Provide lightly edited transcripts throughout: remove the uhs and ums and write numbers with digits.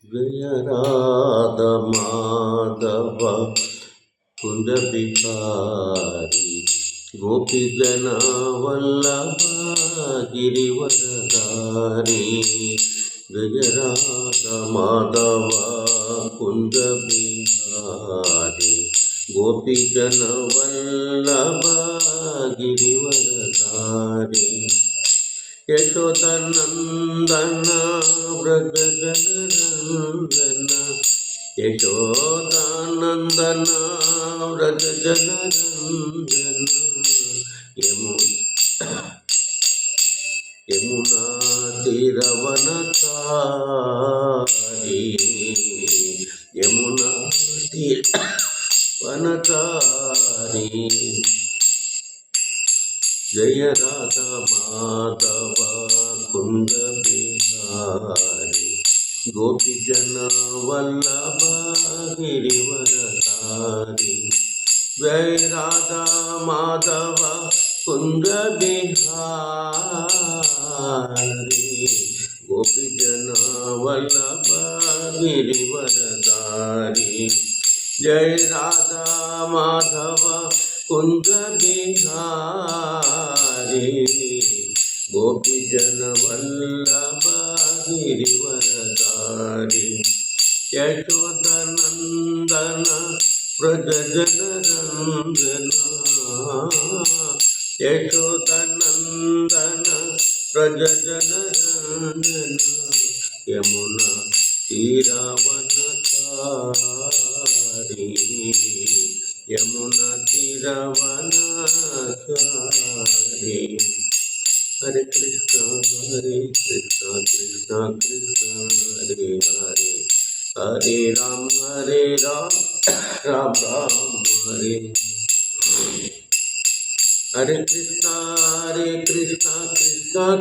जय राधा माधव कुंज बिहारी गोपी जना वल्लभा गिरिवरधारी। जय राधा माधव कुंज बिहारी गोपी जन वल्लभा गिरिवरधारी। यशोदनंदन व्रजजनरंजन यशोदानंदन व्रजजनरंजन यमुना तीरवनचारी यमुना तीरवनचारी। जय राधा माधव कुंज बिहारी गोपी जन वल्लभा गिरिवरधारी। जय राधा माधव कुंज बिहारी गोपी जन वल्लभा गिरिवरधारी। जय राधा माधव कुंज बिहारी गोपी जन वल्लभा गिरिवरधारी। यशोदनंदन व्रज जनरंजन यशोदनंदन व्रज जनरंजन यमुना तीरवनचारी यमुना तीरवनचारी। हरे कृष्णा कृष्णा कृष्णा हरे हरे हरे राम राम राम हरे हरे कृष्णा कृष्णा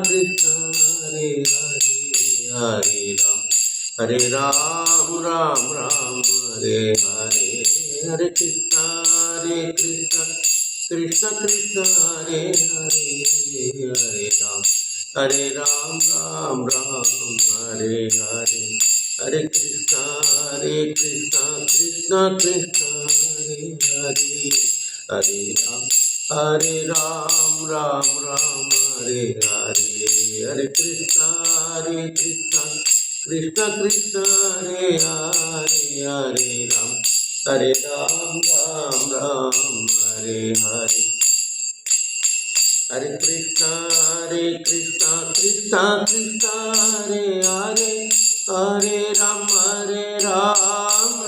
कृष्णा हरे हरे हरे राम राम हरे हरे हरे कृष्णा कृष्णा कृष्णा हरे हरे हरे राम राम हरे हरे हरे कृष्णा कृष्णा कृष्णा हरे हरे हरे राम हरे हरे हरे कृष्णा कृष्णा कृष्णा हरे हरे हरे राम हरे हरे हरे कृष्णा कृष्णा कृष्णा हरे हरे हरे राम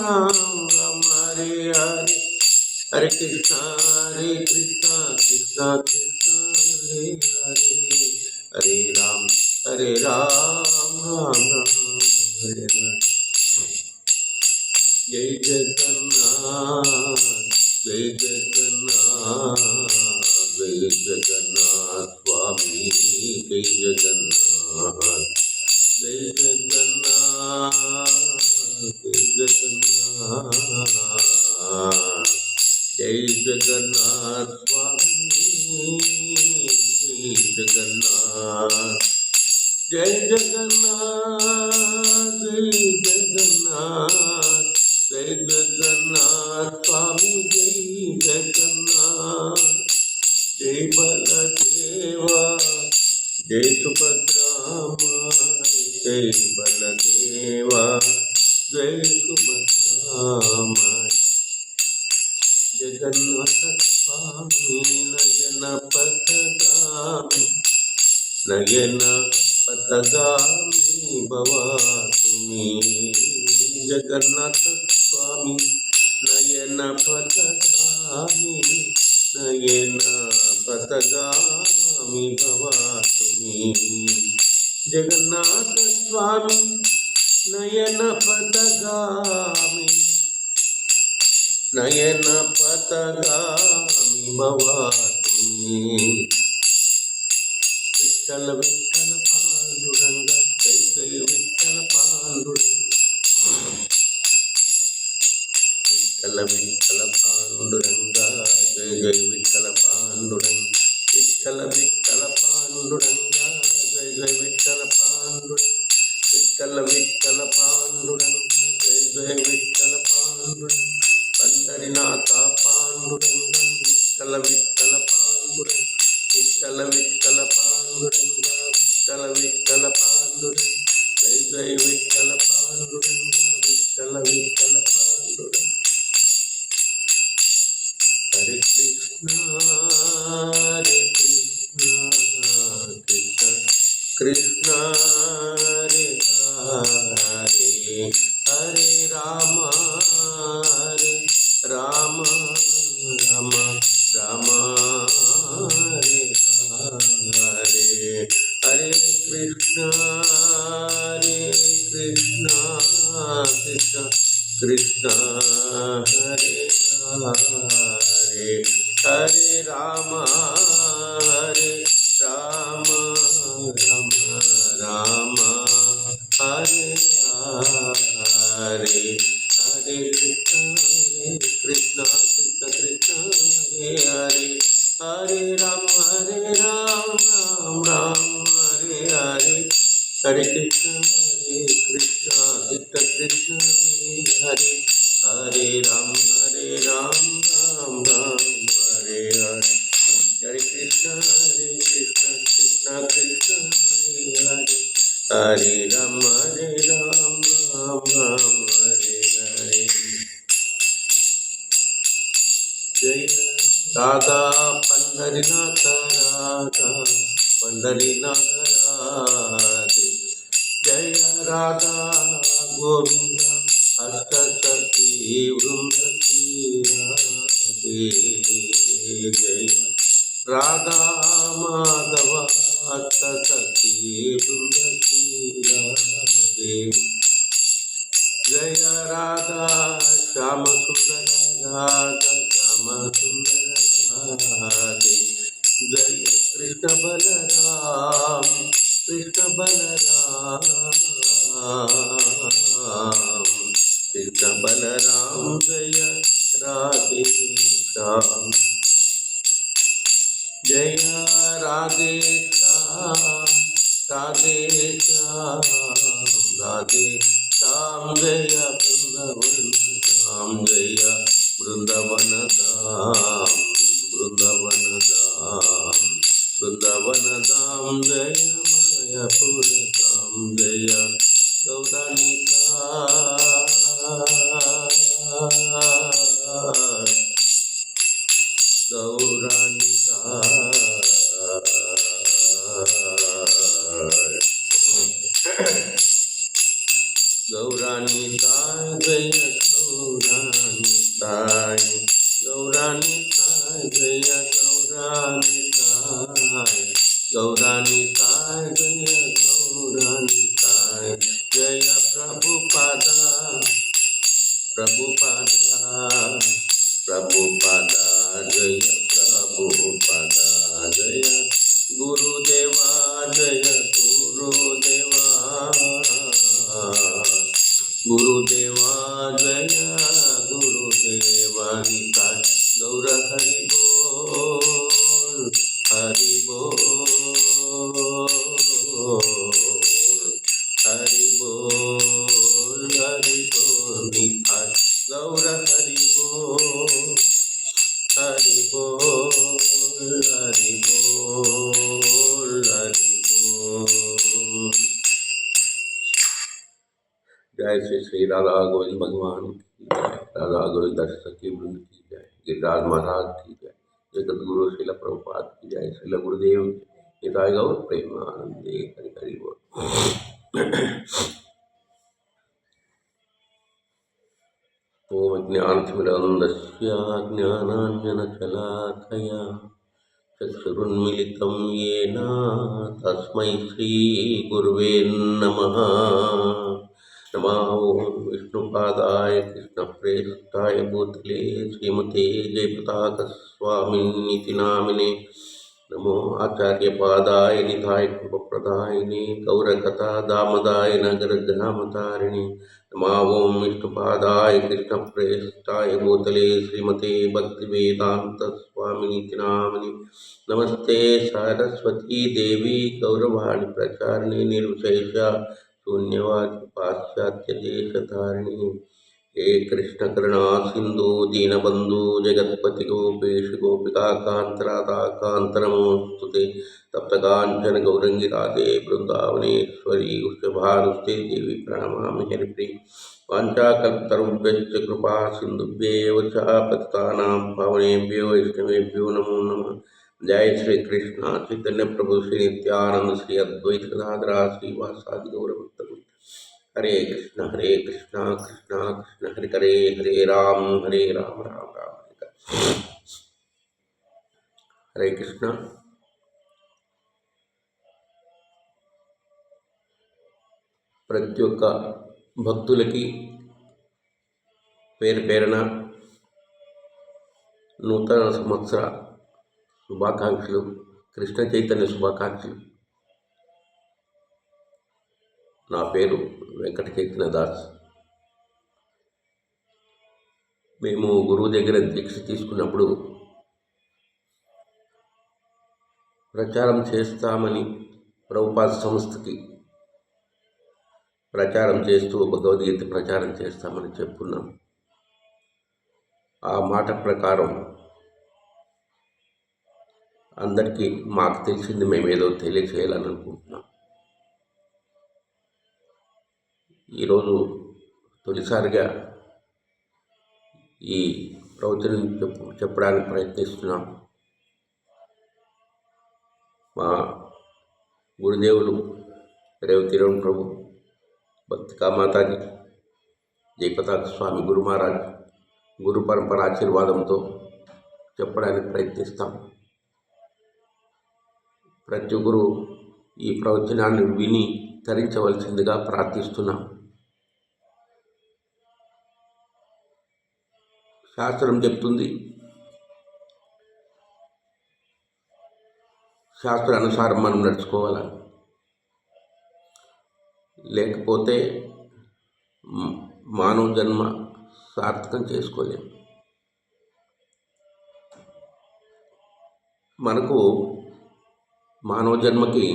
राम हरे हरे हरे कृष्णा कृष्णा कृष्णा हरे हरे हरे राम राम हरे हरे। जय जगन्नाथ जय जगन्नाथ जय जगन्नाथ स्वामी जय जगन्नाथ जय जगन्नाथ जय जगन्नाथ जय जगन्नाथ स्वामी जय जगन्नाथ जय जगन्नाथ जय जगन्नाथ स्वामी जय जगन्नाथ जय बलदेवा जय सुभद्रा माई जय बलदेवा जय सुभद्रा माई। जगन्नाथ स्वामी नयन पथगामी नयन पथगामी भवा तुम्ही। जगन्नाथ स्वामी नयन पथगामी नयन पथगामी भवा तुम्ही। जगन्नाथ स्वामी नयन पथगामी नयन पथगामी भवा तुम्ही। विठ्ठल विठ्ठल पांडुरंग जय जय विठ्ठल पांडुरंग विठ्ठल विठ्ठल पांडुरंग जय जय विठ्ठल पांडुरंग विठ्ठल विठ्ठल पांडुरंग जय जय विठ्ठल पांडुरंग विठ्ठल विठ्ठल पांडुरंग विठ्ठल पांडुरंग विठ्ठल विठ्ठल पांडुरंग हरे कृष्ण कृष्ण कृष्ण हरे हरे हरे राम राम राम राम हरे हरे हरे कृष्ण कृष्ण कृष्ण हरे हरे हरे राम राम राम राम हरे हरे हरे कृष्ण कृष्ण कृष्ण हरे हरे हरे राम राम राम हरे हरे हरे कृष्ण कृष्ण कृष्ण हरे हरे राम राम राम हरे हरे हरे कृष्ण कृष्ण कृष्ण हरे हरे राम राम राम हरे हरे जय राधा पंढरीनाथ राधा पंढरीनाथ राधे जय राधा गोविंद अष्टसखी वृंद की राधे जय राधा माधव अष्टसखी वृंद की राधे जय राधा श्याम सुंदर राधा श्याम सुंदर राधे जय कृष्ण बलराम कृष्ण बलराम कृष्ण बलराम जय राधे श्याम जय राधे श्याम राधे श्याम राधे श्याम जय वृंदावन धाम जय वृंदावन धाम वृंदावन धाम वृंदावन धाम जय मायापुर धाम जय गौरानिताय जय गौरानिताय गौरानिताय जय गौरानिताय गौरानिताय जय गौरानिताय जय प्रभुपादा प्रभुपादा प्रभुपादा जय प्रभुपादा जय गुरुदेवा जय गुरुदेवा गुरुदेवा जय गुरुदेवा निताय गौर हरि बोल हरि बोल हरि बोल निताय गौर हरि बोल हरि बोल हरि बोल हरि बोल। जय श्री राधा गोविंद भगवान की जय राधा गोविंद दर्शक की वृंद की जय गिरिराज महाराज की जय जगत गुरु श्रील प्रभुपाद की जय श्रील गुरुदेव निताय गौर प्रेमानंदे हरि हरि बोल। ओम ज्ञानतिमिरन्धस्य ज्ञानाञ्जनशलाकया चक्षुरुन्मिलितं येन तस्मै श्रीगुरुवे नमः। नमः ओं विष्णुपादाय कृष्णप्रेष्ठाय भूतले श्रीमते जयपताकस्वामिनिति नामिने नमो आचार्यपादाय निधाय कृपप्रदायिने गौरकथा दामदाय नगरग्रामतारिणे नमः ओं विष्णुपादाय कृष्णप्रेष्ठाय भूतले श्रीमते भक्तिवेदान्तस्वामिनिति नामिने नमस्ते सरस्वती देवी गौरवाणी प्रचारिणे निर्विशेष शून्यवादी पाश्चात्य देशधारिणी हे कृष्ण करुणा सिंधु दीनबंधु जगत्पति गोपेश गोपिका कांत राधा कांत नमोस्तुते तप्त कांचन गौरंगी राधे वृंदावनेश्वरी वृषभानुस्ते देवी प्रणमामि हरिप्रिय वाञ्छाकल्पतरुभ्यश्च कृपा सिन्धुभ्येव च पतितानां पावनेभ्यो वैष्णवेभ्यो नमो नमः। जय श्री कृष्ण चैतन्य प्रभु श्री नित्यानंद श्री अद्वैत गदाधर श्रीवासादि गौरभक्तवृंद। हरे कृष्ण कृष्ण कृष्ण हरे हरे हरे राम राम राम हरे हरे। हरे कृष्ण। ప్రతి ఒక్క భక్తులకి పేరు పేరున నూతన సంవత్సర శుభాకాంక్షలు, కృష్ణ చైతన్య శుభాకాంక్షలు. నా పేరు వెంకట చైతన్య దాస్. మేము గురువు దగ్గర దీక్ష తీసుకున్నప్పుడు ప్రచారం చేస్తామని ప్రభుపాద సంస్థకి ప్రచారం చేస్తూ భగవద్గీత ప్రచారం చేస్తామని చెప్పుకున్నాం. ఆ మాట ప్రకారం అందరికీ మాకు తెలిసింది మేమేదో తెలియచేయాలని అనుకుంటున్నాం. ఈరోజు తొలిసారిగా ఈ ప్రవచనం చెప్పడానికి ప్రయత్నిస్తున్నాం. మా గురుదేవులు రేవతిరావు ప్రభు, భక్తికా మాతాజీ, జయపతాక స్వామి గురు మహారాజ్ గురు పరంపర ఆశీర్వాదంతో చెప్పడానికి ప్రయత్నిస్తాం. ప్రతి ఒక్కరు ఈ ప్రవచనాన్ని విని తరించవలసిందిగా ప్రార్థిస్తున్నాం. శాస్త్రం చెప్తుంది, శాస్త్రానుసారం మనం నడుచుకోవాలని. లేకపోతే మానవ జన్మ సార్థకం చేసుకోలేము. మనకు మానవ జన్మకి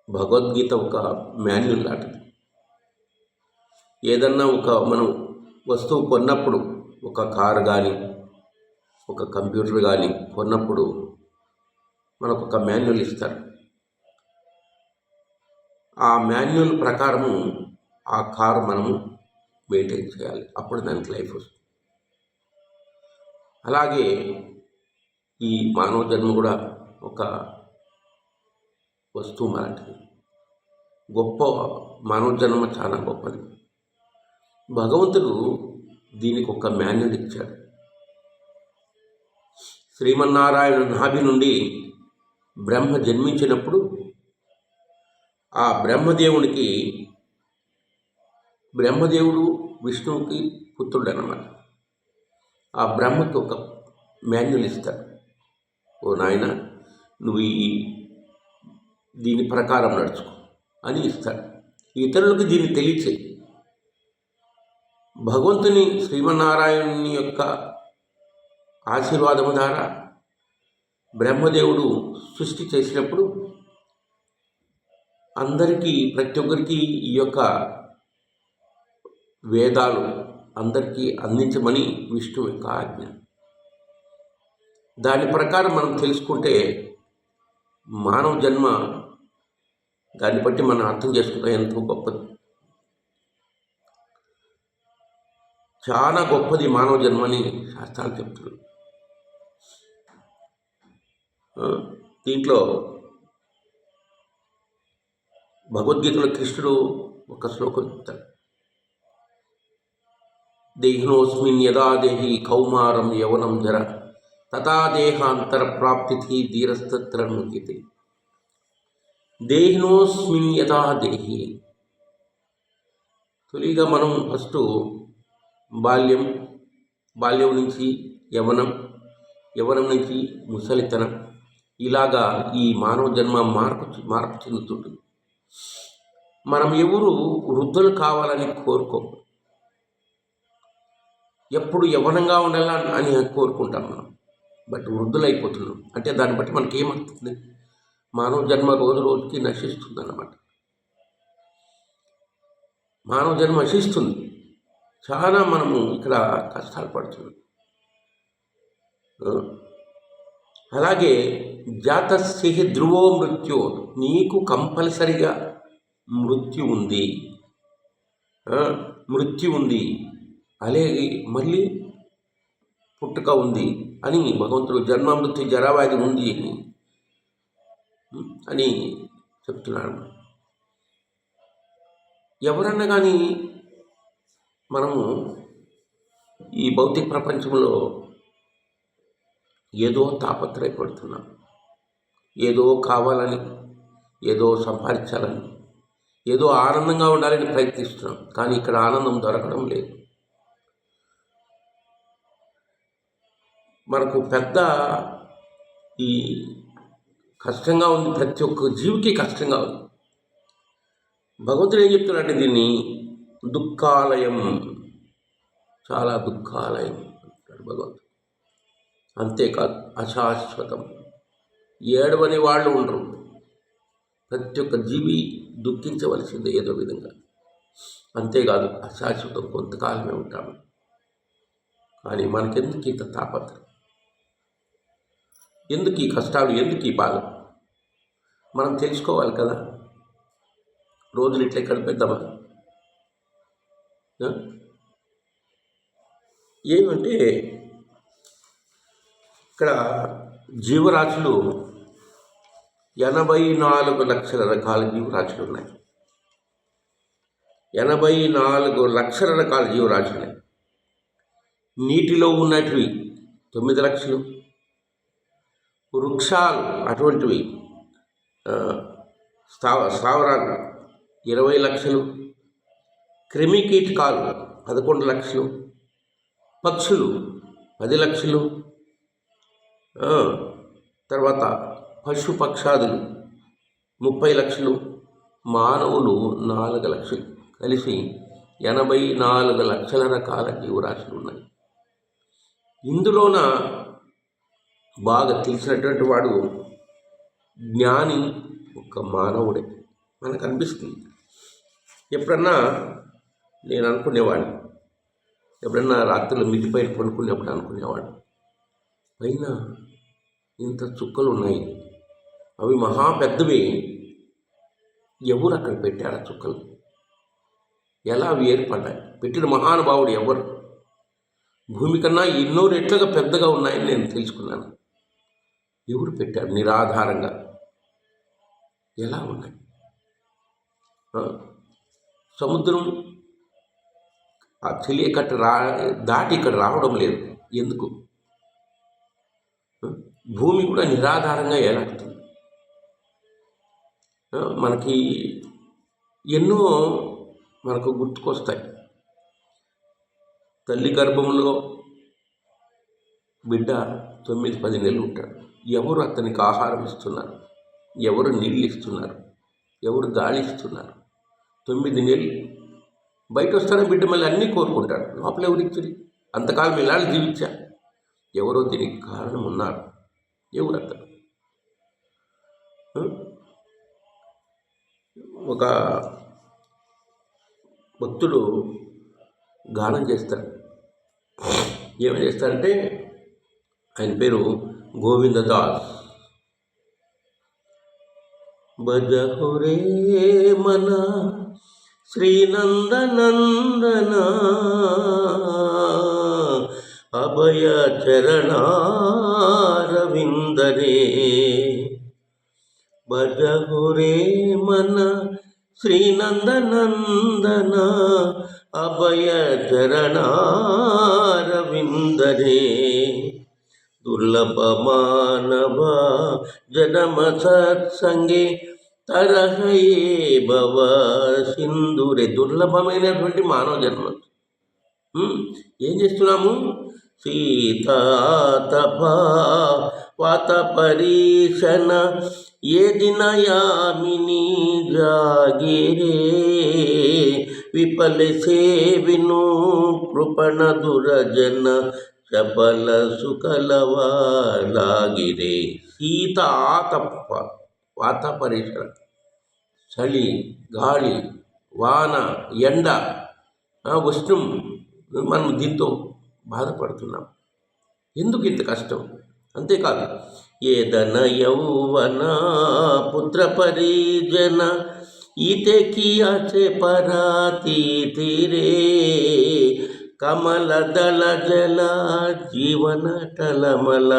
భగవద్గీత ఒక మాన్యువల్ లాంటిది. ఏదన్నా మనం వస్తువు కొన్నప్పుడు, ఒక కారు కానీ ఒక కంప్యూటర్ కానీ కొన్నప్పుడు మనకు ఒక మాన్యువల్ ఇస్తారు. ఆ మాన్యువల్ ప్రకారము ఆ కారు మనము మెయింటైన్ చేయాలి, అప్పుడు దానికి లైఫ్ వస్తుంది. అలాగే ఈ మానవ జన్మ కూడా ఒక వస్తువు లాంటిది. గొప్ప మానవ జన్మ చాలా గొప్పది. భగవంతుడు దీనికి ఒక మాన్యువల్ ఇచ్చాడు. శ్రీమన్నారాయణ నాభి నుండి బ్రహ్మ జన్మించినప్పుడు ఆ బ్రహ్మదేవుడు విష్ణువుకి పుత్రుడు అన్నమాట. ఆ బ్రహ్మకి ఒక మాన్యువల్ ఇస్తాడు. ఓ నాయన, నువ్వు దీని ప్రకారం నడుచుకో అని ఇస్తాడు. ఇతరులకు దీన్ని తెలియచేయి. భగవంతుని శ్రీమన్నారాయణుని యొక్క ఆశీర్వాదము ద్వారా బ్రహ్మదేవుడు సృష్టి చేసినప్పుడు అందరికీ, ప్రతి ఒక్కరికి ఈ యొక్క వేదాలు అందరికీ అందించమని విష్ణువు యొక్క ఆజ్ఞ. దాని ప్రకారం మనం తెలుసుకుంటే మానవ జన్మ, దాన్ని బట్టి మనం అర్థం చేసుకుంటే ఎంతో గొప్పది, చాలా గొప్పది మానవ జన్మని శాస్త్రాలు చెప్తున్నాయి. దీంట్లో భగవద్గీతలో కృష్ణుడు ఒక శ్లోకం చెప్తాడు. దేహినోస్మిన్ యదా దేహి కౌమారం యవనం జర తథా దేహాంతర ప్రాప్తి ధీరస్తత్ర ముఖ్యతే. దేహినోస్మిన్ యదా దేహి. తొలిగా మనం ఫస్ట్ బాల్యం నుంచి యవనం నుంచి ముసలితనం, ఇలాగా ఈ మానవ జన్మ మార్పు చెందుతుంటుంది. మనం ఎవరు వృద్ధులు కావాలని కోరుకో, ఎప్పుడు యవ్వనంగా ఉండాలని అని కోరుకుంటాం మనం. బట్ వృద్ధులైపోతున్నాం అంటే దాన్ని బట్టి మనకి ఏమవుతుంది? మానవ జన్మ రోజు రోజుకి నశిస్తుంది అన్నమాట. మానవ జన్మ నశిస్తుంది. చాలా మనము ఇక్కడ కష్టాలు పడుతున్నాం. అలాగే జాతస్య ధ్రువో మృత్యు, నీకు కంపల్సరిగా మృత్యు ఉంది, మృత్యు ఉంది, అలాగే మళ్ళీ పుట్టుక ఉంది అని భగవంతుడు, జన్మ మృత్యు జరావ్యాధి ఉంది అని చెప్తున్నాడు. ఎవరన్నా కానీ మనము ఈ భౌతిక ప్రపంచంలో ఏదో తాపత్రయపడుతున్నాం, ఏదో కావాలని, ఏదో సంపాదించాలని, ఏదో ఆనందంగా ఉండాలని ప్రయత్నిస్తున్నాం. కానీ ఇక్కడ ఆనందం దొరకడం లేదు. మనకు పెద్ద ఈ కష్టంగా ఉంది, ప్రతి ఒక్క జీవికి కష్టంగా ఉంది. భగవంతుడు ఏం చెప్తున్నాడంటే దీన్ని దుఃఖాలయం, చాలా దుఃఖాలయం అంటాడు భగవంతుడు. అంతేకాదు అశాశ్వతం, ఏడవని వాళ్ళు ఉండరు. ప్రతి ఒక్క జీవి దుఃఖించవలసిందే ఏదో విధంగా. అంతేకాదు అశాశ్వతం, కొంతకాలమే ఉంటాము. కానీ మనకెందుకు ఇంత తాపత్రం, ఎందుకు ఈ కష్టాలు, ఎందుకు ఈ బాధ? మనం తెలుసుకోవాలి కదా. రోజులు ఇట్లా గడిపేద్దామా? ఏమంటే ఇక్కడ జీవరాశులు 84 లక్షల రకాల జీవరాశులు ఉన్నాయి. 84 లక్షల రకాల జీవరాశులు ఉన్నాయి. నీటిలో ఉన్నటివి 9 లక్షలు, వృక్షాలు అటువంటివి స్థావరాలు 20 లక్షలు, క్రిమి కీటకాలు 11 లక్షలు, పక్షులు 10 లక్షలు, తర్వాత పశుపక్షాదులు 30 లక్షలు, మానవులు 4 లక్షలు, కలిసి 84 లక్షల రకాల జీవరాశులు ఉన్నాయి. ఇందులోన బాగా తెలిసినటువంటి వాడు జ్ఞాని ఒక మానవుడే మనకు అనిపిస్తుంది. ఎప్పుడన్నా నేను అనుకునేవాడిని, ఎప్పుడన్నా రాత్రులు మిద్దిపై పడుకునేప్పుడు అనుకునేవాడిని, పైన ఇంత చుక్కలు ఉన్నాయి, అవి మహా పెద్దవి, ఎవరు అక్కడ పెట్టారు ఆ చుక్కలు? ఎలా అవి ఏర్పడ్డాయి? పెట్టిన మహానుభావుడు ఎవరు? భూమి కన్నా ఎన్నో రెట్లుగా పెద్దగా ఉన్నాయని నేను తెలుసుకున్నాను. ఎవరు పెట్టారు? నిరాధారంగా ఎలా ఉన్నాయి? సముద్రం ఆ తెలియకట్ట దాటి ఇక్కడ రావడం లేదు, ఎందుకు? భూమి కూడా నిరాధారంగా ఏలాడుతుంది. మనకి ఎన్నో మనకు గుర్తుకొస్తాయి. తల్లి గర్భంలో బిడ్డ 9-10 నెలలు ఉంటాడు. ఎవరు అతనికి ఆహారం ఇస్తున్నారు? ఎవరు నీళ్ళు ఇస్తున్నారు? ఎవరు గాలి ఇస్తున్నారు? 9 నెలలు బయట వస్తానే బిడ్డ మళ్ళీ అన్నీ కోరుకుంటాడు. లోపల ఎవరు ఇచ్చారు? అంతకాలం ఇలా జీవించా, ఎవరో దీనికి కారణం ఉన్నారు. ఎవరు అతను? ఒక భక్తుడు గానం చేస్తాడు. ఏమని చేస్తారంటే, ఆయన పేరు గోవిందదాస్. భజహురే మన శ్రీనందనందన అభయ చరణారవిందరే, భజహురే మన శ్రీనందనందన అభయ చరణారవిందరే, దుర్లభ మానవ జనమ సత్సంగే తరహయే భవ సింధురే. దుర్లభమైనటువంటి మానవ జన్మ. ఏం చేస్తున్నాము? సీతాతప వాత పరీక్షణ ఏ దినయామిని జాగిరే, విఫల సేవిను కృపణ దురజన చపల సుకలవాలాగిరే. సీతాతప వాత పరీక్షణ, చలి, గాలి, వాన, ఎండ, ఉష్ణం, మనం దీంతో బాధపడుతున్నాం. ఎందుకు ఇంత కష్టం? అంతేకాదు, ఏదన యౌవన పుత్ర పరిజన ఈతెకి అచే పరాతి తీరే కమల దళ జల జీవన టలమల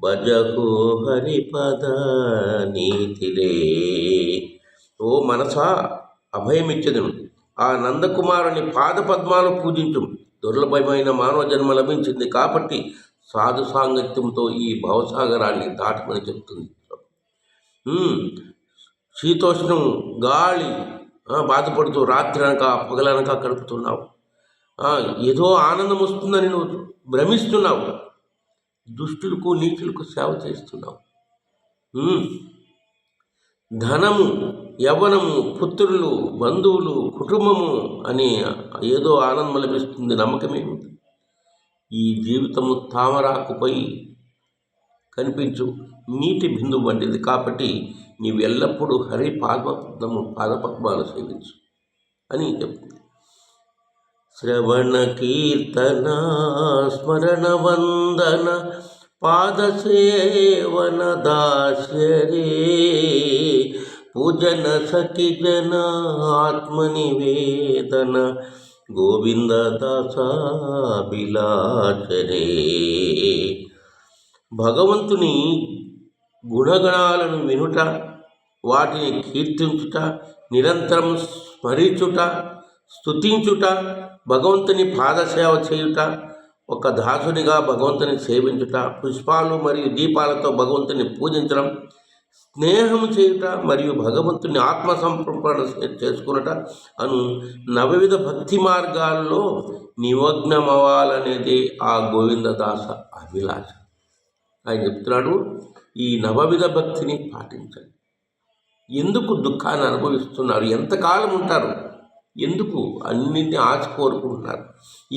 భజహో హరిపద నీతిరే. ఓ మనసా, అభయమిచ్చదును, ఆ నందకుమారుని పాదపద్మాలు పూజించు. దుర్లభమైన మానవ జన్మ లభించింది కాబట్టి సాధు సాంగత్యంతో ఈ భవసాగరాన్ని దాటమని చెప్తుంది. శీతోష్ణం, గాలి, బాధపడుతూ రాత్రి అనక పగలనక గడుపుతున్నావు. ఏదో ఆనందం వస్తుందని నువ్వు భ్రమిస్తున్నావు. దుష్టులకు నీచులకు సేవ చేస్తున్నావు. ధనము, యవ్వనము, పుత్రులు, బంధువులు, కుటుంబము అని ఏదో ఆనందం లభిస్తుంది. నమ్మకమేమిటి? ఈ జీవితము తామరాకుపై కనిపించు నీటి బిందు వంటిది కాబట్టి నీవు ఎల్లప్పుడూ హరి పాదపద్మాలు సేవించు అని చెప్తుంది. శ్రవణ కీర్తన స్మరణ వందన పాదసేవన దాస్యరే పూజన సఖి జన ఆత్మనివేదన గోవింద దాసాభిలాషరే. భగవంతుని గుణగణాలను వినుట, వాటిని కీర్తించుట, నిరంతరం స్మరించుట, స్తుతించుట, భగవంతుని పాదసేవ చేయుట, ఒక దాసునిగా భగవంతుని సేవించుట, పుష్పాలు మరియు దీపాలతో భగవంతుని పూజించడం, స్నేహం చేయుట మరియు భగవంతుని ఆత్మసంపర్పణ చేసుకున్నట అను నవవిధ భక్తి మార్గాల్లో నిమగ్నమవ్వాలనేది ఆ గోవిందదాస అభిలాష. ఆయన చెప్తున్నాడు, ఈ నవవిధ భక్తిని పాటించండి. ఎందుకు దుఃఖాన్ని అనుభవిస్తున్నారు? ఎంతకాలం ఉంటారు? ఎందుకు అన్నింటినీ ఆశ కోరుకుంటున్నారు?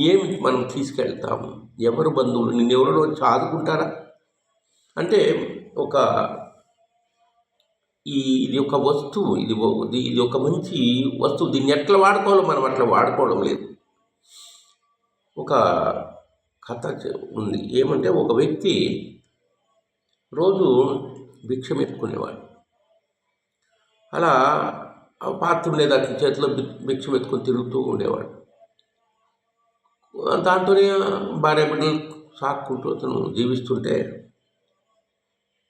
ఏమి మనం తీసుకెళ్తాము? ఎవరు బంధువులు? నిన్నెవరో వచ్చి ఆదుకుంటారా? అంటే ఇది ఒక వస్తువు, ఇది ఒక మంచి వస్తువు. దీన్ని ఎట్లా వాడుకోవాలో మనం అట్లా వాడుకోవడం లేదు. ఒక కథ ఉంది. ఏమంటే, ఒక వ్యక్తి రోజు భిక్షం ఎత్తుకునేవాడు. అలా పాత్ర లేదా చేతిలో భిక్షం ఎత్తుకొని తిరుగుతూ ఉండేవాడు. దాంతోనే భార్య బిడ్డలు సాక్కుంటూ అతను జీవిస్తుంటే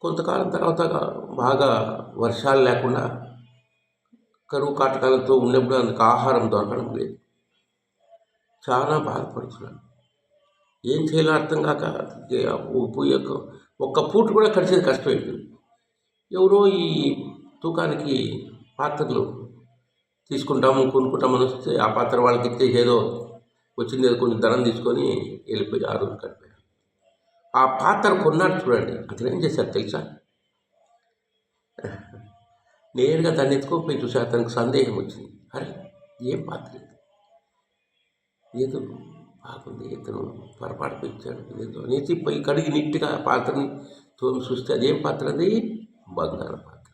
కొంతకాలం తర్వాత బాగా వర్షాలు లేకుండా కరువు కాటకాలతో ఉన్నప్పుడు అందుకు ఆహారం దొరకడం లేదు. చాలా బాధపడుతున్నాడు. ఏం చేయాలో అర్థం కాక ఒక్క పూట కూడా గడిచేది కష్టమైపోయింది. ఎవరో ఈ తూకానికి పాత్రలు కొనుక్కుంటామని వస్తే ఆ పాత్ర వాళ్ళకి ఇచ్చేసి ఏదో వచ్చింది కొంచెం ధనం తీసుకొని వెళ్ళిపోయి ఆ రోజు గడిపారు. ఆ పాత్ర కొన్నాడు చూడండి. అతను ఏం చేశారు తెలుసా? నేరుగా దాన్ని ఎత్తుకోపోయి చూసి అతనికి సందేహం వచ్చింది. అరే, ఏం పాత్ర ఏదో బాగుంది, ఇతను పొరపాటు పెంచాడు ఏదో అనేసి పోయి కడిగి నీట్గా పాత్రని తోమి చూస్తే అదేం పాత్ర? అది బంగారు పాత్ర.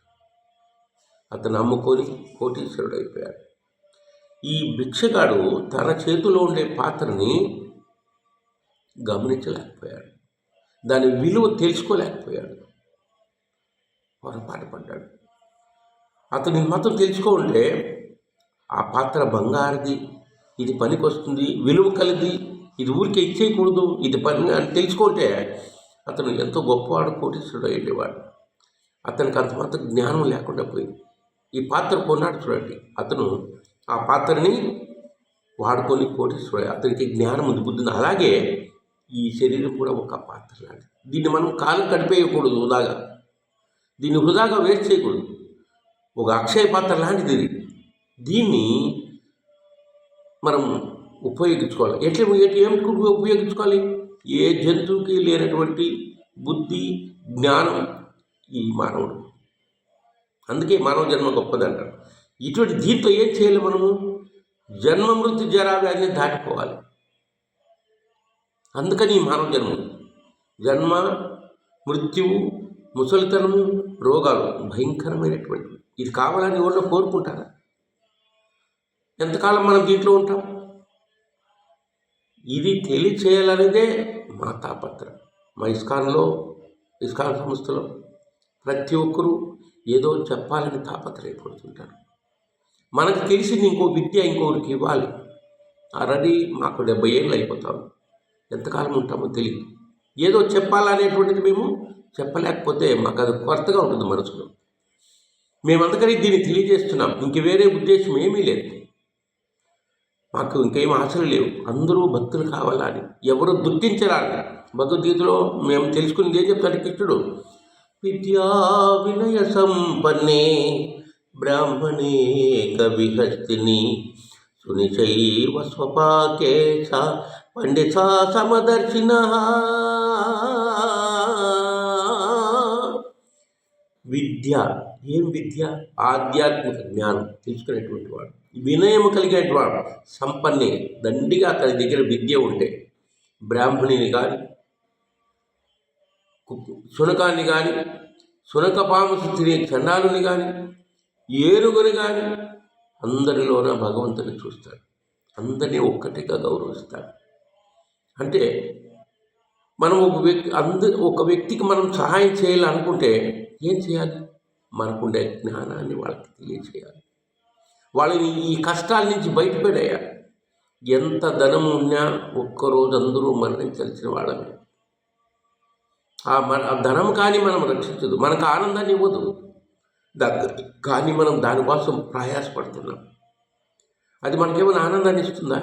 అతను అమ్ముకొని కోటీశ్వరుడు అయిపోయాడు. ఈ భిక్షగాడు తన చేతిలో ఉండే పాత్రని గమనించలేకపోయాడు. దాని విలువ తెలుసుకోలేకపోయాడు. పొరపాటు పడ్డాడు. అతని మాత్రం తెలుసుకోంటే ఆ పాత్ర బంగారుది, ఇది పనికి వస్తుంది, విలువ కలిది, ఇది ఊరికే ఇచ్చేయకూడదు, ఇది పని అని తెలుసుకుంటే అతను ఎంతో గొప్పవాడు, కోటీశ్వరుడు అయ్యేవాడు. అతనికి అంత మాత్రం జ్ఞానం లేకుండా పోయింది. ఈ పాత్ర కొన్నాడు చూడండి. అతను ఆ పాత్రని వాడుకొని కోటీశ్వరుడు. అతనికి జ్ఞానం ఉంది, బుద్ధి. అలాగే ఈ శరీరం కూడా ఒక పాత్ర లాంటిది. దీన్ని మనం కాలం గడిపేయకూడదు వృధాగా. దీన్ని వృధాగా వేస్ట్ చేయకూడదు. ఒక అక్షయ పాత్ర లాంటిది ఇది. దీన్ని మనం ఉపయోగించుకోవాలి. ఏమిటి ఉపయోగించుకోవాలి? ఏ జంతువుకి లేనటువంటి బుద్ధి, జ్ఞానం ఈ మానవుడు. అందుకే మానవ జన్మ గొప్పదంటారు. ఇటువంటి దీంతో ఏం చేయాలి? మనము జన్మ మృత్యు జరా వ్యాధిని దాటిపోవాలి. అందుకని ఈ మానవ జన్మ మృత్యువు, ముసలితనము, రోగాలు భయంకరమైనటువంటివి. ఇది కావాలని ఎవరిలో కోరుకుంటారా? ఎంతకాలం మనం దీంట్లో ఉంటాం? ఇది తెలియచేయాలనేదే మా తాపత్రం. మా ఇస్కాన్ సంస్థలో ప్రతి ఒక్కరూ ఏదో చెప్పాలని తాపత్రయపడుతుంటారు. మనకు తెలిసింది ఇంకో విద్య ఇంకొకరికి ఇవ్వాలి. ఆల్రెడీ మాకు 70 ఏళ్ళు అయిపోతాం. ఎంతకాలం ఉంటామో తెలియదు. ఏదో చెప్పాలనేటువంటిది మేము చెప్పలేకపోతే మాకు అది కొత్తగా ఉంటుంది మనసులో. మేమంతకని దీన్ని తెలియజేస్తున్నాం. ఇంక వేరే ఉద్దేశం ఏమీ లేదు. మాకు ఇంకేం ఆశలు లేవు. అందరూ భక్తులు కావాలని, ఎవరు దుఃఖించరాని. భగవద్గీతలో మేము తెలుసుకునేది ఏం చెప్తాడు కృష్ణుడు? విద్యా వినయ సంపన్నే బ్రాహ్మణే కవిహస్తిని సునిచైవ స్వపాకే స పండిత సమదర్శిన. విద్య ఏం విద్య? ఆధ్యాత్మిక జ్ఞానం తెలుసుకునేటువంటి వాడు, వినయము కలిగేటువంటి వాడు, సంపన్నే దండిగా అతని దగ్గర విద్య ఉంటే బ్రాహ్మణిని కానీ, శునకాన్ని కానీ, శునకపాము తినే చండాలుని కానీ, ఏనుగుని కానీ అందరిలోన భగవంతుని చూస్తాడు. అందరినీ ఒక్కటిగా గౌరవిస్తాడు. అంటే మనం ఒక వ్యక్తికి మనం సహాయం చేయాలనుకుంటే ఏం చేయాలి? మనకుండే జ్ఞానాన్ని వాళ్ళకి తెలియచేయాలి. వాళ్ళని ఈ కష్టాల నుంచి బయటపడేయాలి. ఎంత ధనం ఉన్నా ఒక్కరోజు అందరూ మరణించాల్సిన వాళ్ళమే. ఆ ధనం కానీ మనం రక్షించదు, మనకు ఆనందాన్ని ఇవ్వదు. కానీ మనం దానికోసం ప్రయాసపడుతున్నాం. అది మనకేమైనా ఆనందాన్ని ఇస్తుందా?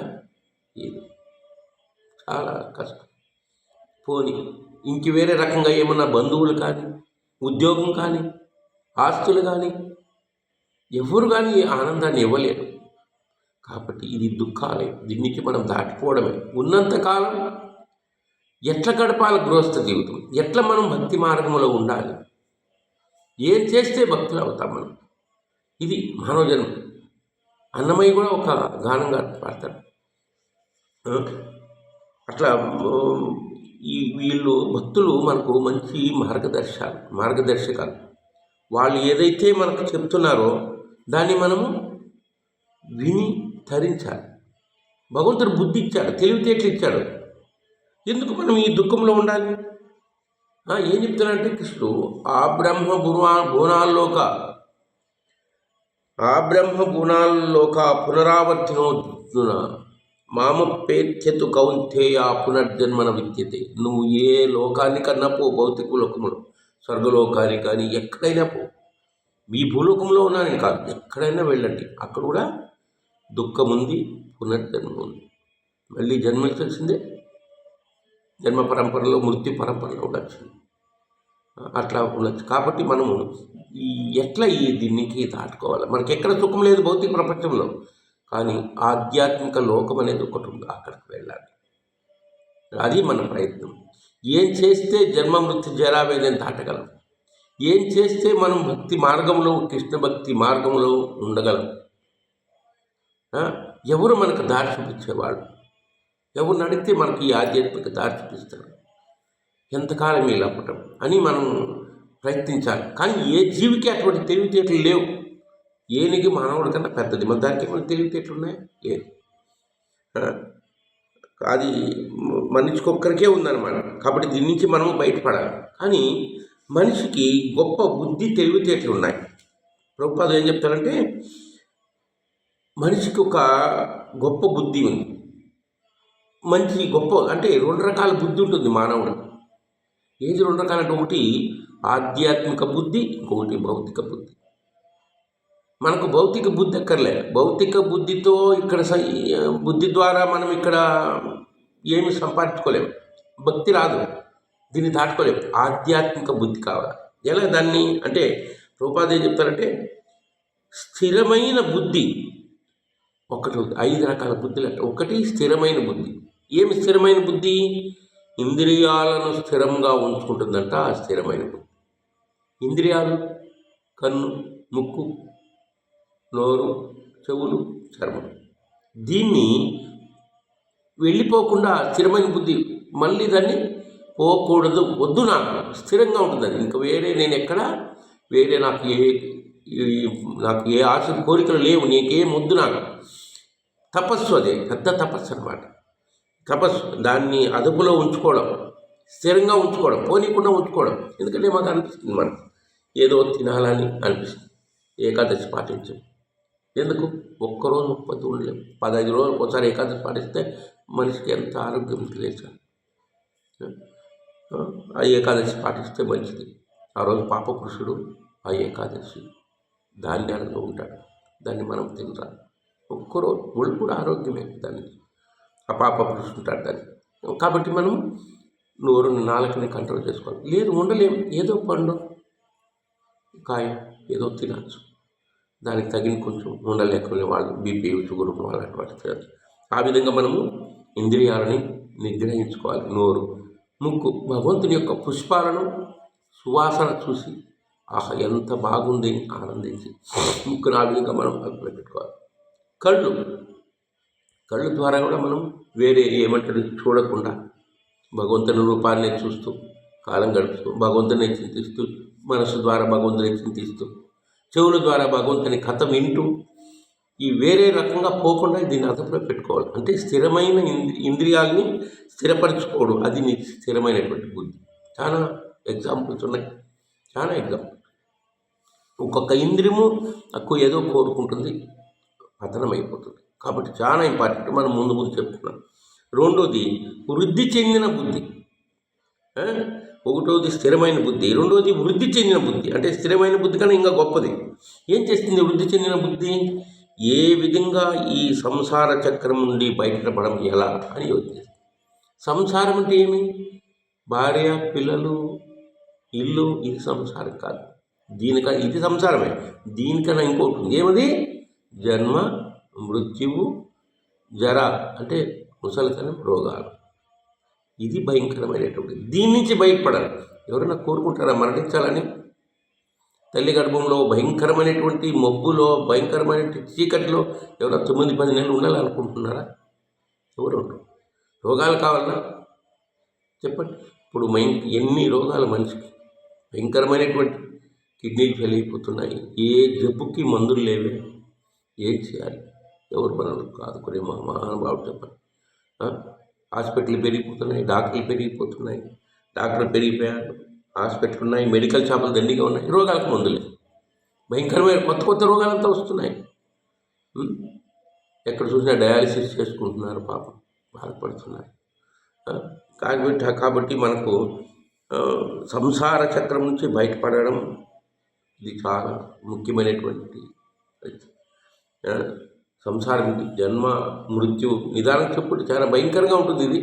ఇది చాలా కష్టం. పోనీ ఇంక వేరే రకంగా ఏమన్నా బంధువులు కానీ, ఉద్యోగం కానీ, ఆస్తులు కానీ, ఎవరు కానీ ఆనందాన్ని ఇవ్వలేరు. కాబట్టి ఇది దుఃఖాలే. దీనికి మనం దాటిపోవడమే. ఉన్నంతకాలం ఎట్లా గడపాలి గృహస్థ జీవితం? ఎట్లా మనం భక్తి మార్గంలో ఉండాలి? ఏం చేస్తే భక్తులు అవుతాం మనం? ఇది మానవ జన్మ. అన్నమయ్య కూడా ఒక గానంగా పాడతాడు. అట్లా వీళ్ళు భక్తులు మనకు మంచి మార్గదర్శకాలు. వాళ్ళు ఏదైతే మనకు చెప్తున్నారో దాన్ని మనము విని ధరించాలి. భగవంతుడు బుద్ధి ఇచ్చాడు, తెలివితేటలు ఇచ్చాడు. ఎందుకు మనం ఈ దుఃఖంలో ఉండాలి? ఏం చెప్తున్నాడంటే కృష్ణుడు, ఆ బ్రహ్మ గుణాల్లోక పునరావర్తినోర్జున మామపేత్యతు కౌంతేయ పునర్జన్మన విద్యతే. నువ్వు ఏ లోకానికన్నా పో, భౌతిక లోకములో, స్వర్గలోకానికి కానీ ఎక్కడైనా పో. మీ భూలోకంలో ఉన్నానని కాదు, ఎక్కడైనా వెళ్ళండి. అక్కడ కూడా దుఃఖం ఉంది, పునర్జన్మ ఉంది. మళ్ళీ జన్మించాల్సిందే. జన్మ పరంపరలో, మృత్యు పరంపరలో ఉండొచ్చు. అట్లా ఉండొచ్చు. కాబట్టి మనము ఎట్లా దీనికి దాటుకోవాలి? మనకి ఎక్కడ సుఖం లేదు భౌతిక ప్రపంచంలో, కానీ ఆధ్యాత్మిక లోకం అనేది ఒకటి ఉంది, అక్కడికి వెళ్ళాలి. అది మన ప్రయత్నం. ఏం చేస్తే జన్మ మృత్యు జరావేదని దాటగలం? ఏం చేస్తే మనం భక్తి మార్గంలో, కృష్ణ భక్తి మార్గంలో ఉండగలం? ఎవరు మనకు దారి చూపించేవాళ్ళు? ఎవరిని అడిగితే మనకి ఈ ఆధ్యాత్మిక దారి చూపిస్తారు? ఎంతకాలం ఇలా పట్టం అని మనం ప్రయత్నించాలి. కానీ ఏ జీవికి అటువంటి తెలివితేటలు లేవు. ఏనికి మానవుడి కన్నా పెద్దది, మన దానికి ఏమైనా తెలివితేటలు ఉన్నాయి? లేదు. అది మనిషికి ఒక్కరికే ఉందన్నమాట. కాబట్టి దీని నుంచి మనము బయటపడాలి. కానీ మనిషికి గొప్ప బుద్ధి, తెలివితేటలు ఉన్నాయి. ప్రభుపాద ఏం చెప్తారంటే, మనిషికి ఒక గొప్ప బుద్ధి ఉంది. మంచి గొప్ప అంటే 2 రకాల బుద్ధి ఉంటుంది మానవుడు. ఏది 2 రకాలంటే, ఒకటి ఆధ్యాత్మిక బుద్ధి, ఇంకొకటి భౌతిక బుద్ధి. మనకు భౌతిక బుద్ధి అక్కర్లే. భౌతిక బుద్ధితో ఇక్కడ బుద్ధి ద్వారా మనం ఇక్కడ ఏమి సంపాదించుకోలేము. భక్తి రాదు, దీన్ని దాటుకోలేము. ఆధ్యాత్మిక బుద్ధి కావాలి. ఎలా దాన్ని అంటే ప్రభుపాద ఏం చెప్తారంటే, స్థిరమైన బుద్ధి ఒకటి. 5 రకాల బుద్ధులు అంటే, ఒకటి స్థిరమైన బుద్ధి. ఏమి స్థిరమైన బుద్ధి? ఇంద్రియాలను స్థిరంగా ఉంచుకుంటుందంట ఆ స్థిరమైన బుద్ధి. ఇంద్రియాలు కన్ను, ముక్కు, నోరు, చెవులు, చర్మం. దీన్ని వెళ్ళిపోకుండా స్థిరమైన బుద్ధి, మళ్ళీ దాన్ని పోకూడదు, వద్దు, నాకు స్థిరంగా ఉంటుంది. అది ఇంకా నేను ఎక్కడ వేరే నాకు ఏ ఆశ కోరికలు లేవు, నీకేం వద్దు, నాకు తపస్సు, అదే పెద్ద తపస్సు అన్నమాట. తపస్సు, దాన్ని అదుపులో ఉంచుకోవడం, స్థిరంగా ఉంచుకోవడం, పోనీకుండా ఉంచుకోవడం. ఎందుకంటే మాకు అనిపిస్తుంది, మనకు ఏదో తినాలని అనిపిస్తుంది. ఏకాదశి పాటించం. ఎందుకు? ఒక్కరోజు 30 ఉండలేము. 15 రోజులకు ఒకసారి ఏకాదశి పాటిస్తే మనిషికి ఎంత ఆరోగ్యం తెలియదు. ఆ ఏకాదశి పాటిస్తే మంచిది. ఆ రోజు పాపపురుషుడు ఆ ఏకాదశి ధాన్యాలతో ఉంటాడు. దాన్ని మనం తినరాలి. ఒక్కరోజు ఒళ్ళు కూడా ఆరోగ్యమే. దాన్ని ఆ పాపపురుషుడు ఉంటాడు దాన్ని. కాబట్టి మనం నోరు నాలుకని కంట్రోల్ చేసుకోవాలి. లేదు ఉండలేము, ఏదో పండు కాయ ఏదో తినచ్చు. దానికి తగిన కొంచెం ఉండలేకునే వాళ్ళు, బీపీ షుగర్ ఉన్న వాళ్ళు అటువంటి తినచ్చు. ఆ విధంగా మనము ఇంద్రియాలని నిగ్రహించుకోవాలి. నోరు, ముక్కు, భగవంతుని యొక్క పుష్పాలను సువాసన చూసి ఆహా ఎంత బాగుంది ఆనందించి ముక్కును ఆ విధంగా మనం అదుపులో పెట్టుకోవాలి. కళ్ళు, కళ్ళు ద్వారా కూడా మనం వేరే ఏమంటారు చూడకుండా భగవంతుని రూపాన్ని చూస్తూ కాలం గడుపుతూ, భగవంతుని చింతిస్తూ, మనసు ద్వారా భగవంతుని చింతిస్తూ, చెవుల ద్వారా భగవంతుని కథ వింటూ, ఈ వేరే రకంగా పోకుండా దీన్ని అదుపులో పెట్టుకోవాలి. అంటే స్థిరమైన ఇంద్రియాలని స్థిరపరచుకోవడం, అది నీ స్థిరమైనటువంటి బుద్ధి. చాలా ఎగ్జాంపుల్స్ ఉన్నాయి, చాలా ఎగ్జాంపుల్. ఒక్కొక్క ఇంద్రియము తక్కువ ఏదో కోరుకుంటుంది, పతనం అయిపోతుంది. కాబట్టి చాలా ఇంపార్టెంట్, మనం ముందు చెప్తున్నాం. రెండోది వృద్ధి చెందిన బుద్ధి. ఒకటోది స్థిరమైన బుద్ధి, రెండోది వృద్ధి చెందిన బుద్ధి. అంటే స్థిరమైన బుద్ధి కన్నా ఇంకా గొప్పది. ఏం చేస్తుంది వృద్ధి చెందిన బుద్ధి? ఏ విధంగా ఈ సంసార చక్రం నుండి బయటపడడం ఎలా అని యోచిస్తుంది. సంసారం అంటే ఏమి? భార్య, పిల్లలు, ఇల్లు, ఇది సంసారం కాదు. దీనికన్నా ఇది సంసారమే. దీనికన్నా ఇంకోటి ఉంది. ఏమది? జన్మ, మృత్యువు, జర అంటే ముసలితనం, రోగాలు. ఇది భయంకరమైనటువంటి. దీని నుంచి బయటపడాలి. ఎవరైనా కోరుకుంటారా మరణించాలని? తల్లి గర్భంలో భయంకరమైనటువంటి మబ్బులో, భయంకరమైనటువంటి చీకటిలో ఎవరైనా 9-10 నెలలు ఉండాలనుకుంటున్నారా? ఎవరు ఉంటారు? రోగాలు కావాలన్నా చెప్పండి. ఇప్పుడు ఎన్ని రోగాలు మనిషికి, భయంకరమైనటువంటి కిడ్నీలు ఫెయిల్ అయిపోతున్నాయి. ఏ జబ్బుకి మందులు లేవే. ఏం చేయాలి? ఎవరు మనల్ని ఆదుకునే మహానుభావుడు చెప్పండి. హాస్పిటల్ పెరిగిపోతున్నాయి, డాక్టర్లు పెరిగిపోతున్నాయి, డాక్టర్లు పెరిగిపోయారు, హాస్పిటల్ ఉన్నాయి, మెడికల్ షాపులు దండిగా ఉన్నాయి. రోగాలకు మందులే. భయంకరమైన కొత్త రోగాలంతా వస్తున్నాయి. ఎక్కడ చూసినా డయాలసిస్ చేసుకుంటున్నారు, పాపం బాధపడుతున్నారు. కాబట్టి మనకు సంసార చక్రం నుంచి బయటపడడం ఇది చాలా ముఖ్యమైనటువంటి. సంసారం జన్మ, మృత్యు నిదానం చెప్పుడు చాలా భయంకరంగా ఉంటుంది. ఇది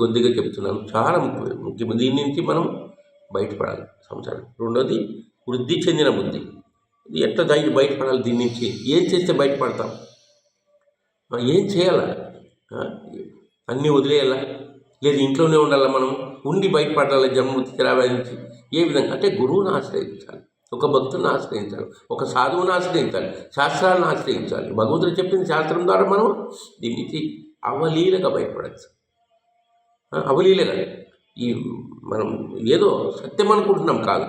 కొద్దిగా చెప్తున్నాను, చాలా ముఖ్యమైన. దీని నుంచి మనం బయటపడాలి సంసారం. రెండోది వృద్ధి చెందిన బుద్ధి. ఇది ఎట్లా బయటపడాలి? దీని నుంచి ఏం చేస్తే బయటపడతాం? ఏం చేయాలా? అన్నీ వదిలేయాలా? లేదు ఇంట్లోనే ఉండాలా? మనం ఉండి బయటపడాలి జన్మమృత్యు జరావ్యాధి నుంచి. ఏ విధంగా అంటే గురువుని ఆశ్రయించాలి, ఒక భక్తుని ఆశ్రయించాలి, ఒక సాధువుని ఆశ్రయించాలి, శాస్త్రాలను ఆశ్రయించాలి. భగవంతుడు చెప్పిన శాస్త్రం ద్వారా మనం దీని నుంచి అవలీలగా బయటపడచ్చు. అవలీలగా ఈ మనం ఏదో సత్యం అనుకుంటున్నాం కాదు.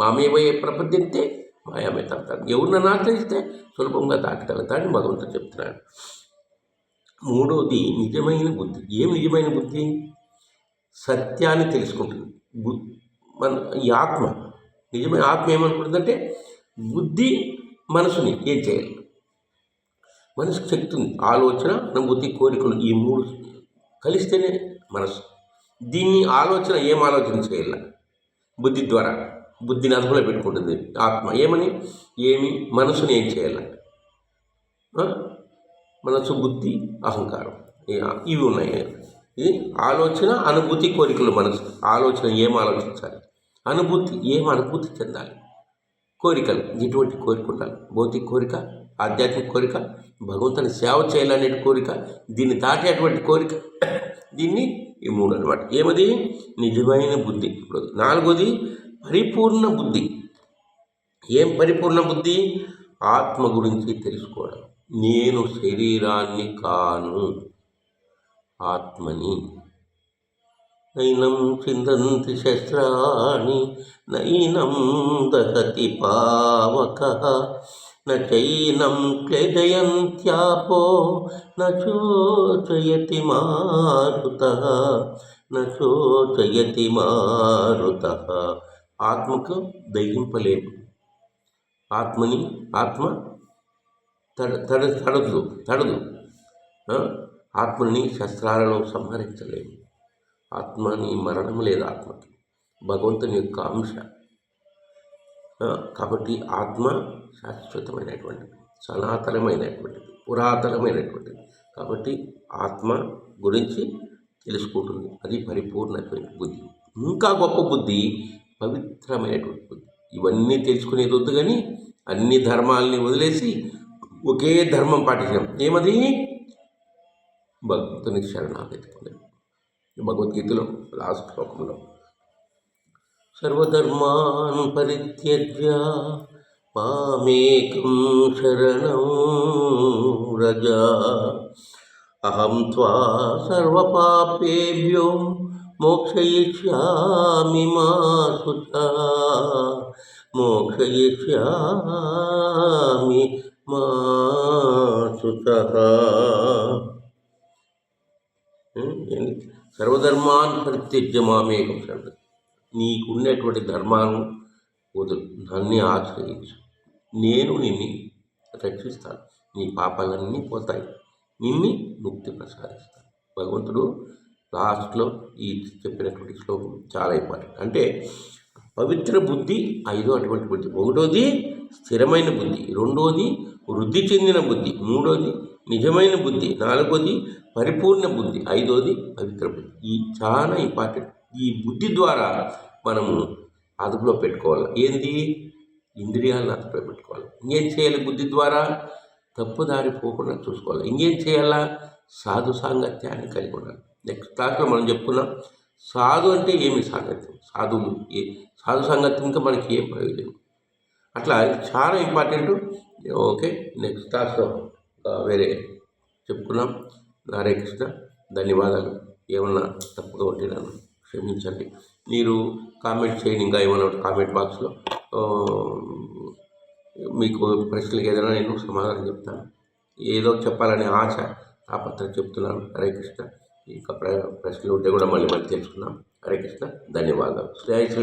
మామేవయ్యే ప్రపంచంతే మాయామే తాగుతాడు. ఎవరినైనా ఆశ్రయిస్తే సులభంగా దాటగలుగుతాడని భగవంతుడు చెప్తున్నాడు. మూడోది నిజమైన బుద్ధి. ఏం నిజమైన బుద్ధి? సత్యాన్ని తెలుసుకుంటుంది మన ఈ ఆత్మ. నిజమైన ఆత్మ ఏమనుకుంటుందంటే బుద్ధి మనసుని ఏం చేయాలి? మనసుకు శక్తి ఉంది. ఆలోచన, అనుభూతి, కోరికలు, ఈ మూడు కలిస్తేనే మనసు. దీన్ని ఆలోచన ఏం ఆలోచన చేయాల? బుద్ధి ద్వారా. బుద్ధిని అదుపులో పెట్టుకుంటుంది ఆత్మ. ఏమి మనసుని ఏం చేయాల? మనసు, బుద్ధి, అహంకారం, ఇవి ఉన్నాయి. ఇది ఆలోచన, అనుభూతి, కోరికలు. మనసు ఆలోచన ఏం ఆలోచించాలి, అనుభూతి ఏం అనుభూతి చెందాలి, కోరికలు ఎటువంటి కోరిక ఉండాలి, భౌతిక కోరిక, ఆధ్యాత్మిక కోరిక, భగవంతుని సేవ చేయాలనే కోరిక, దీన్ని దాటేటువంటి కోరిక. దీన్ని ఈ మూడు అనమాట. ఏమది? నిజమైన బుద్ధి. నాలుగోది పరిపూర్ణ బుద్ధి. ఏం పరిపూర్ణ బుద్ధి? ఆత్మ గురించి తెలుసుకోవడం. నేను శరీరాన్ని కాను, ఆత్మని. నైనం చిందంతి శస్త్రాణి నైనం దహతి పావక చైనం క్లేదయంత్యాపో నోచయతి మారుత. ఆత్మకు దహింపలేము. ఆత్మ తడదు. ఆత్మని శస్త్రాలలో సంహరించలేము. ఆత్మని మరణం లేదు. ఆత్మకి భగవంతుని యొక్క అంశ. కాబట్టి ఆత్మ శాశ్వతమైనటువంటిది, సనాతనమైనటువంటిది, పురాతనమైనటువంటిది. కాబట్టి ఆత్మ గురించి తెలుసుకుంటుంది. అది పరిపూర్ణమైన బుద్ధి. ఇంకా గొప్ప బుద్ధి పవిత్రమైనటువంటి బుద్ధి. ఇవన్నీ తెలుసుకునేది వద్దు, కానీ అన్ని ధర్మాలని వదిలేసి ఒకే ధర్మం పాటించడం. ఏమది? భగవంతునికి శరణాగతి పొందడం. భగవద్గీతలో లాస్ట్ శ్లోకంలో సర్వధర్మాన్ పరిత్యజ్య మామేకం శరణం వ్రజ అహం త్వా సర్వపాపేభ్యో మోక్షయిష్యామి మా శుచ. సర్వధర్మాన్ పరిత్యజ్య మామేకం శరణం. నీకున్నటువంటి ధర్మాలను వదులు, నన్ను ఆశ్రయించు, నేను నిన్ను రక్షిస్తాను. నీ పాపాలన్నీ పోతాయి, నిన్ను ముక్తి ప్రసాదిస్తాను. భగవంతుడు లాస్ట్లో ఈ చెప్పినటువంటి శ్లోకం చాలా ఇంపార్టెంట్. అంటే పవిత్ర బుద్ధి, ఐదో అటువంటి బుద్ధి. ఒకటోది స్థిరమైన బుద్ధి, రెండోది వృద్ధి చెందిన బుద్ధి, మూడోది నిజమైన బుద్ధి, నాలుగోది పరిపూర్ణ బుద్ధి, ఐదోది పవిత్ర బుద్ధి. ఈ చాలా ఇంపార్టెంట్. ఈ బుద్ధి ద్వారా మనము అదుపులో పెట్టుకోవాలి. ఏంది? ఇంద్రియాలను అదుపులో పెట్టుకోవాలి. ఇంకేం చేయాలి? బుద్ధి ద్వారా తప్పుదారి పోకుండా చూసుకోవాలి. ఇంకేం చేయాలా? సాధు సాంగత్యాన్ని కలిగి ఉండాలి. నెక్స్ట్ క్లాస్లో మనం చెప్పుకున్నాం సాధు అంటే ఏమి సాంగత్యం, సాధు సాంగత్యంతో మనకి ఏం ప్రయోజనం. అట్లా చాలా ఇంపార్టెంట్. ఓకే, నెక్స్ట్ క్లాస్లో వేరే చెప్పుకున్నాం. హరే కృష్ణ. ధన్యవాదాలు. ఏమన్నా తప్పుగా ఉంటే నన్ను క్షమించండి. మీరు కామెంట్ చేయండి. ఇంకా ఏమన్నా కామెంట్ బాక్స్లో మీకు ప్రశ్నలకు ఏదైనా నేను సమాధానం చెప్తాను. ఏదో చెప్పాలనే ఆశ, తాపత్రయం చెప్తున్నాను. హరే కృష్ణ. ఇంకా ప్రశ్నలు ఉంటే కూడా మళ్ళీ తెలుసుకుందాం. హరే కృష్ణ. ధన్యవాదాలు.